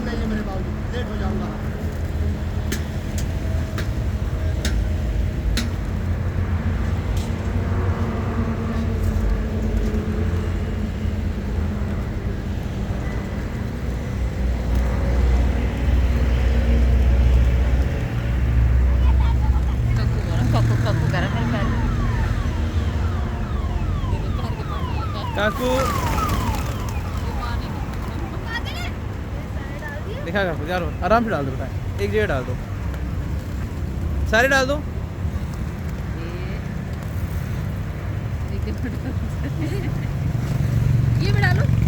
Time नहीं है मेरे बाबू, लेट हो जाऊंगा। काकू दिखा काकू यार, आराम से डाल दो बेटा, एक जगह डाल दो, सारे डाल दो। ये भी डालो।